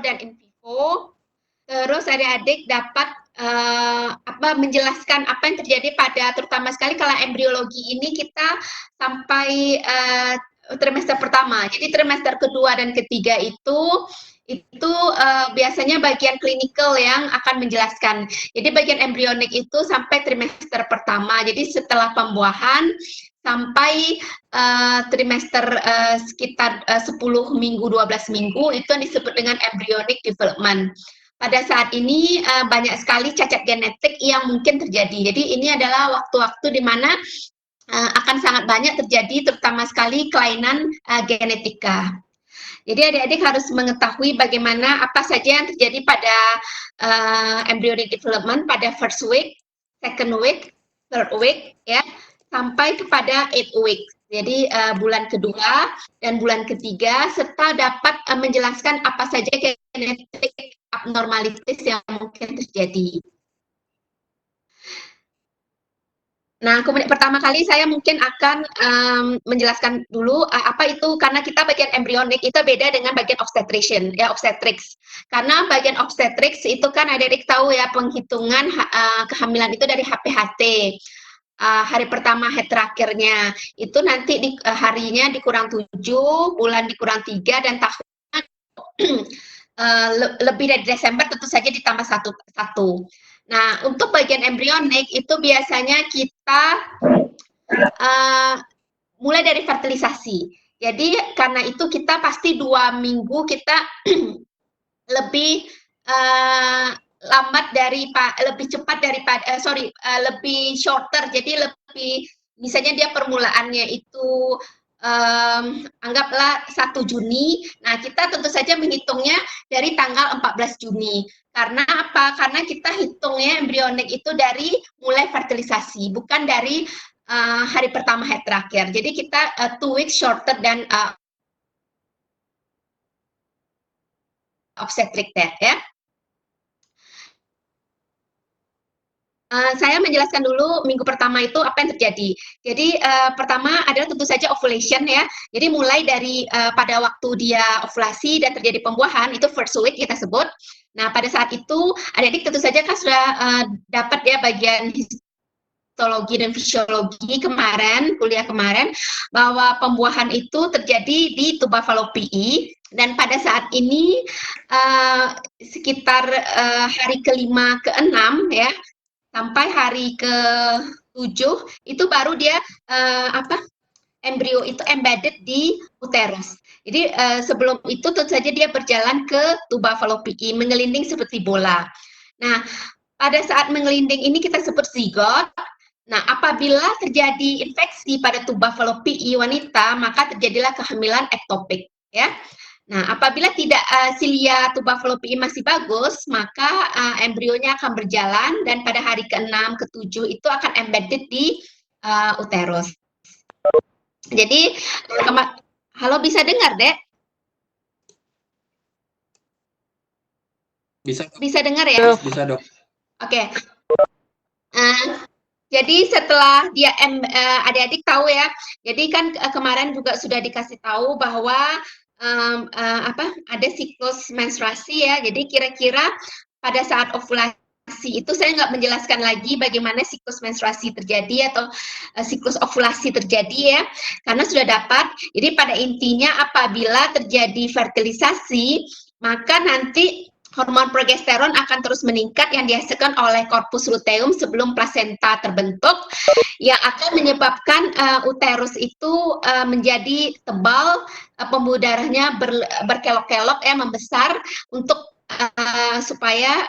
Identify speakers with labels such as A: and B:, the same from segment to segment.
A: dan in vivo. Terus adik-adik dapat menjelaskan apa yang terjadi pada terutama sekali kalau embriologi ini kita sampai trimester pertama. Jadi trimester kedua dan ketiga itu biasanya bagian klinikal yang akan menjelaskan. Jadi bagian embrionik itu sampai trimester pertama. Jadi setelah pembuahan sampai trimester sekitar 10 minggu, 12 minggu, itu yang disebut dengan embryonic development. Pada saat ini banyak sekali cacat genetik yang mungkin terjadi. Jadi ini adalah waktu-waktu di mana akan sangat banyak terjadi, terutama sekali kelainan genetika. Jadi adik-adik harus mengetahui bagaimana apa saja yang terjadi pada embryonic development pada first week, second week, third week, ya, sampai kepada 8 week. Jadi bulan kedua dan bulan ketiga, serta dapat menjelaskan apa saja genetik abnormalitas yang mungkin terjadi. Nah, kemudian pertama kali saya mungkin akan menjelaskan dulu apa itu, karena kita bagian embryonik itu beda dengan bagian obstetrician, ya, obstetrics. Karena bagian obstetrics itu kan adik-adik tahu ya, penghitungan kehamilan itu dari HPHT. Hari pertama head terakhirnya itu nanti harinya dikurang 7, bulan dikurang 3, dan tahun lebih dari Desember tentu saja ditambah satu. Nah, untuk bagian embryonik itu biasanya kita mulai dari fertilisasi. Jadi karena itu kita pasti 2 minggu kita lebih lambat lebih cepat daripada lebih shorter. Jadi lebih, misalnya dia permulaannya itu anggaplah 1 Juni. Nah, kita tentu saja menghitungnya dari tanggal 14 Juni. Karena apa? Karena kita hitungnya embryonik itu dari mulai fertilisasi, bukan dari hari pertama head terakhir. Jadi kita 2 weeks shorter than obstetric death, ya. Saya menjelaskan dulu minggu pertama itu apa yang terjadi. Jadi pertama adalah tentu saja ovulation, ya. Jadi mulai dari pada waktu dia ovulasi dan terjadi pembuahan, itu first week kita sebut. Nah, pada saat itu adik-adik tentu saja kan sudah dapat ya bagian histologi dan fisiologi kemarin, kuliah kemarin, bahwa pembuahan itu terjadi di tuba fallopiae, dan pada saat ini sekitar hari ke-5 ke-6 ya, sampai hari ke-7 itu baru dia embrio itu embedded di uterus. Jadi sebelum itu tentu saja dia berjalan ke tuba fallopiae, mengelinding seperti bola. Nah, pada saat mengelinding ini kita sebut zigot. Nah, apabila terjadi infeksi pada tuba fallopiae wanita, maka terjadilah kehamilan ektopik, ya. Nah, apabila tidak silia tuba fallopiae masih bagus, maka embrionya akan berjalan dan pada hari ke-6, ke-7 itu akan embedded di uterus. Jadi, halo, bisa dengar, Dek? Bisa dengar ya?
B: Bisa, Dok.
A: Oke. Jadi setelah dia adik-adik tahu ya, jadi kan kemarin juga sudah dikasih tahu bahwa ada siklus menstruasi ya. Jadi kira-kira pada saat ovulasi itu saya nggak menjelaskan lagi bagaimana siklus menstruasi terjadi atau siklus ovulasi terjadi ya, karena sudah dapat. Jadi pada intinya apabila terjadi fertilisasi, maka nanti hormon progesteron akan terus meningkat yang dihasilkan oleh corpus luteum sebelum plasenta terbentuk, yang akan menyebabkan uterus itu menjadi tebal, pembuluh darahnya berkelok-kelok ya, membesar untuk supaya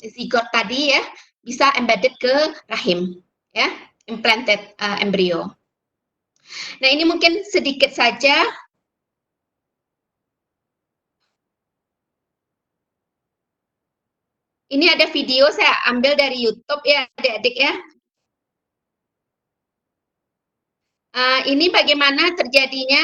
A: zigot tadi ya bisa embedded ke rahim, ya, implanted embryo. Nah, ini mungkin sedikit saja. Ini ada video saya ambil dari YouTube ya, adik-adik ya. Ini bagaimana terjadinya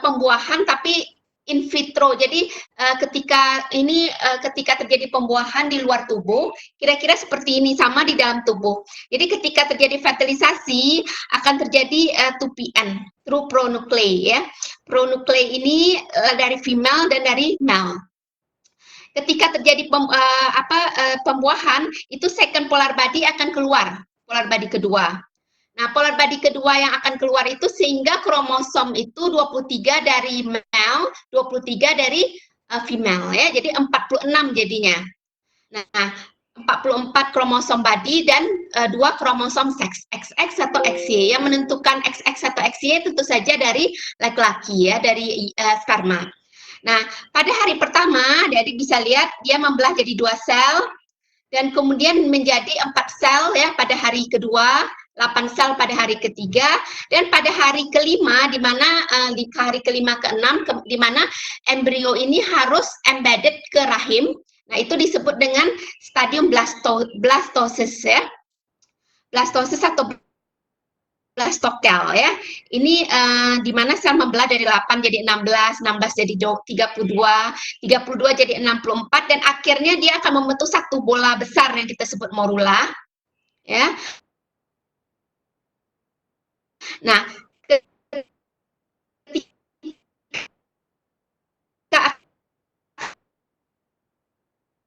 A: pembuahan tapi in vitro. Jadi ketika terjadi pembuahan di luar tubuh, kira-kira seperti ini, sama di dalam tubuh. Jadi ketika terjadi fertilisasi akan terjadi 2PN, true pronuclei ya. Pronuclei ini dari female dan dari male. ketika terjadi pembuahan, itu second polar body akan keluar, polar body kedua. Nah, polar body kedua yang akan keluar itu sehingga kromosom itu 23 dari male, 23 dari female ya. Jadi 46 jadinya. Nah, 44 kromosom body dan 2 kromosom seks, XX atau XY. Yang menentukan XX atau XY tentu saja dari laki-laki ya, dari sperma. Nah, pada hari pertama, adik bisa lihat dia membelah jadi 2 sel dan kemudian menjadi 4 sel ya pada hari kedua, 8 sel pada hari ketiga, dan pada hari kelima, di mana di hari kelima ke-6, di mana embrio ini harus embedded ke rahim. Nah, itu disebut dengan stadium blastosis ya. Blastosis atau blastokel ya. Ini di mana sel membelah dari 8 jadi 16, 16 jadi 32, 32 jadi 64 dan akhirnya dia akan membentuk satu bola besar yang kita sebut morula ya. Nah, ketika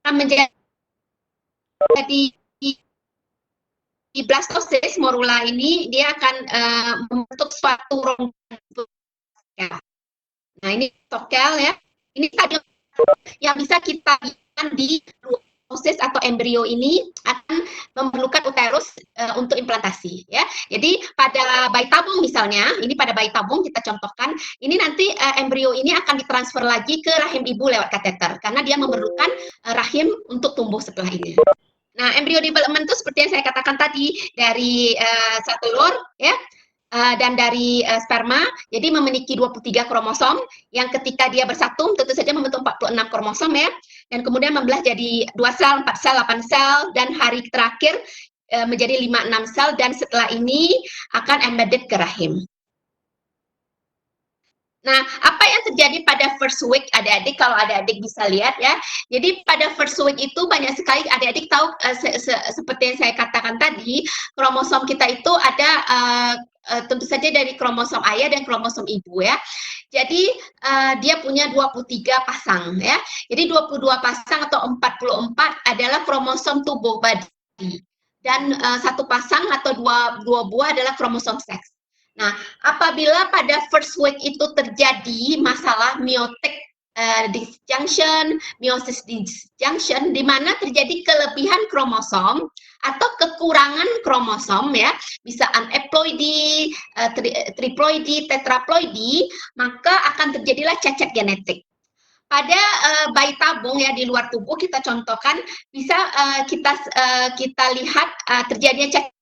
A: akan menjadi di blastosis morula ini dia akan membentuk suatu rongga. Nah, ini tokel ya. Ini stadium yang bisa kita lihat di oosis atau embrio ini akan memerlukan uterus untuk implantasi ya. Jadi pada bayi tabung misalnya, ini pada bayi tabung kita contohkan, ini nanti embrio ini akan ditransfer lagi ke rahim ibu lewat kateter karena dia memerlukan rahim untuk tumbuh setelah ini. Nah, embryo development itu seperti yang saya katakan tadi dari sel telur ya dan dari sperma, jadi memiliki 23 kromosom yang ketika dia bersatu tentu saja membentuk 46 kromosom ya, dan kemudian membelah jadi 2 sel, 4 sel, 8 sel, dan hari terakhir menjadi 5-6 sel, dan setelah ini akan embedded ke rahim. Nah, apa yang terjadi pada first week adik-adik kalau adik-adik bisa lihat ya. Jadi pada first week itu banyak sekali adik-adik tahu seperti yang saya katakan tadi, kromosom kita itu ada tentu saja dari kromosom ayah dan kromosom ibu ya. Jadi dia punya 23 pasang ya. Jadi 22 pasang atau 44 adalah kromosom tubuh body. Dan satu pasang atau dua buah adalah kromosom seks. Nah, apabila pada first week itu terjadi masalah meiotic disjunction, meiosis disjunction, di mana terjadi kelebihan kromosom atau kekurangan kromosom ya, bisa aneuploidy, triploidy, tetraploidy, maka akan terjadilah cacat genetik. Pada bayi tabung ya di luar tubuh kita contohkan bisa kita lihat terjadinya cacat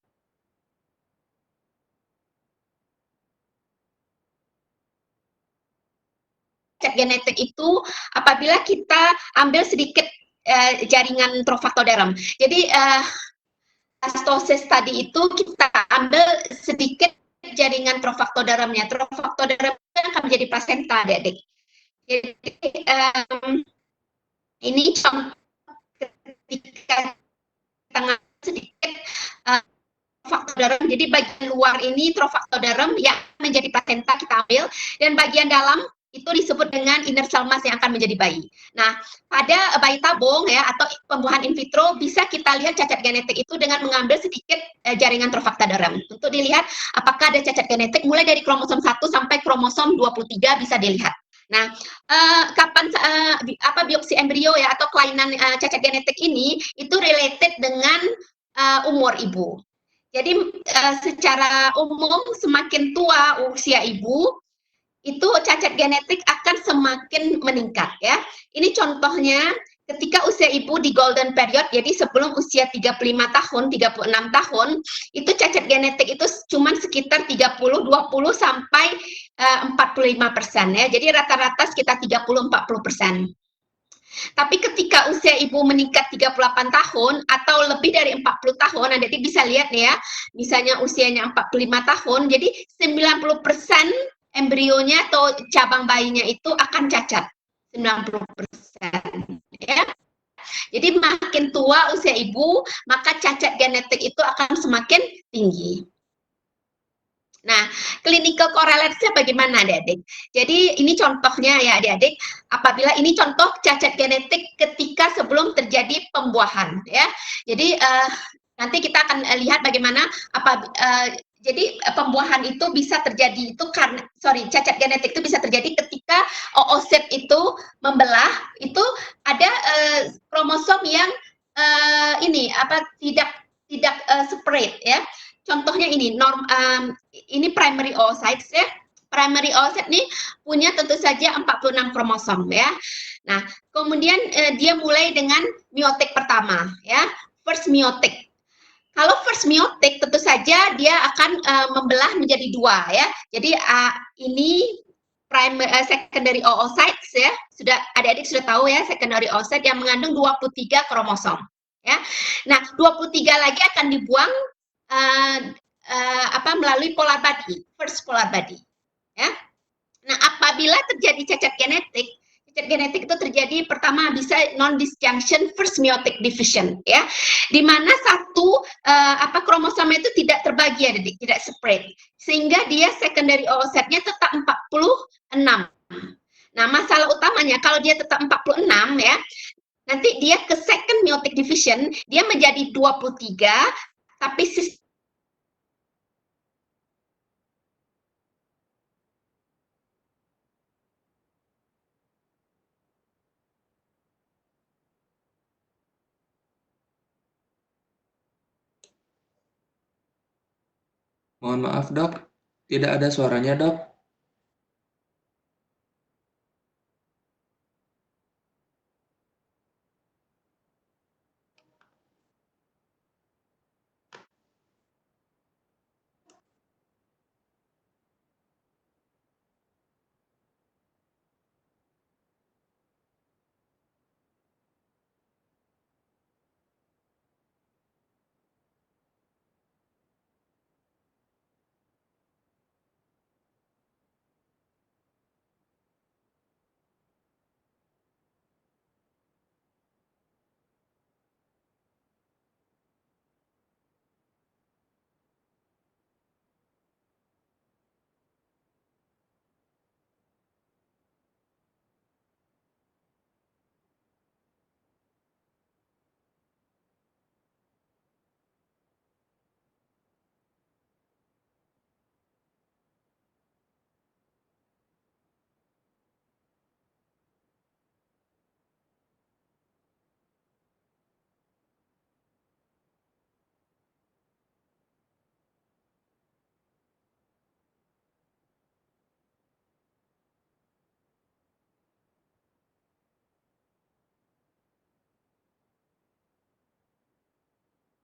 A: genetik itu apabila kita ambil sedikit jaringan trofactoderm. Jadi blastosis tadi itu kita ambil sedikit jaringan trofactodermnya. Trofactoderm akan menjadi plasenta, adik-adik. Jadi ini contoh ketika tengah sedikit trofactoderm. Jadi bagian luar ini trofactoderm yang menjadi plasenta kita ambil, dan bagian dalam itu disebut dengan inner cell mass yang akan menjadi bayi. Nah, pada bayi tabung ya atau pembuahan in vitro bisa kita lihat cacat genetik itu dengan mengambil sedikit jaringan trofactoderm untuk dilihat apakah ada cacat genetik mulai dari kromosom 1 sampai kromosom 23 bisa dilihat. Nah, kapan biopsi embrio ya atau kelainan cacat genetik ini itu related dengan umur ibu. Jadi secara umum semakin tua usia ibu, itu cacat genetik akan semakin meningkat ya. Ini contohnya ketika usia ibu di golden period, jadi sebelum usia 35 tahun, 36 tahun, itu cacat genetik itu cuma sekitar 30, 20 sampai 45% ya. Jadi rata-rata sekitar 30-40%. Tapi ketika usia ibu meningkat 38 tahun atau lebih dari 40 tahun, adik bisa lihat nih ya, misalnya usianya 45 tahun, jadi 90% embrionya atau cabang bayinya itu akan cacat. 90% ya. Jadi makin tua usia ibu, maka cacat genetik itu akan semakin tinggi. Nah, clinical correlate-nya bagaimana adik-adik? Jadi ini contohnya ya adik-adik, apabila ini contoh cacat genetik ketika terjadi pembuahan ya. Jadi nanti kita akan lihat bagaimana jadi pembuahan itu bisa terjadi itu karena cacat genetik itu bisa terjadi ketika oosit itu membelah, itu ada kromosom yang tidak separate ya. Contohnya ini primary oocytes ya. Primary oocyte ini punya tentu saja 46 kromosom ya. Nah, kemudian dia mulai dengan meiotik pertama ya, first meiotik. Kalau first meiotik tentu saja dia akan membelah menjadi dua ya. Jadi ini secondary oocytes ya. Adik-adik sudah tahu ya, secondary oocyte yang mengandung 23 kromosom ya. Nah, 23 lagi akan dibuang melalui polar body, first polar body ya. Nah, apabila terjadi cacat genetik itu terjadi pertama bisa non-disjunction first meiotic division ya, di mana satu kromosom itu tidak terbagi ya, tidak separate, sehingga dia secondary oocyte-nya tetap 46. Nah, masalah utamanya kalau dia tetap 46 ya, nanti dia ke second meiotic division, dia menjadi 23, tapi
B: Mohon maaf, Dok. Tidak ada suaranya, Dok.